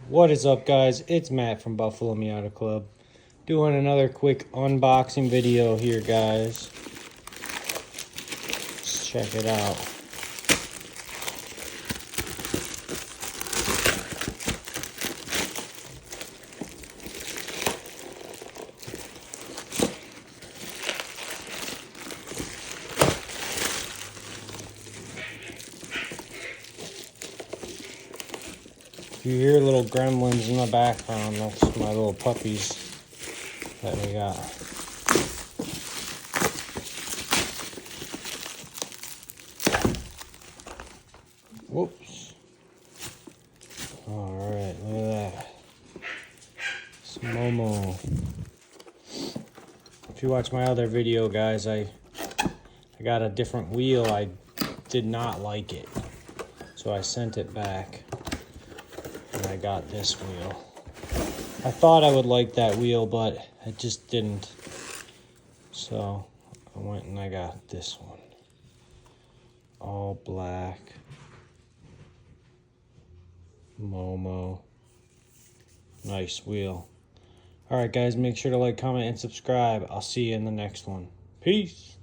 What is up, guys? It's Matt from Buffalo Miata Club doing another quick unboxing video here, guys. Let's check it out. If you hear little gremlins in the background, that's my little puppies that we got. Whoops. Alright, look at that. It's MOMO. If you watch my other video, guys, I got a different wheel. I did not like it, so I sent it back. And I got this wheel. I thought I would like that wheel, but I just didn't. So I went and I got this one. All black. MOMO. Nice wheel. Alright, guys, make sure to like, comment, and subscribe. I'll see you in the next one. Peace.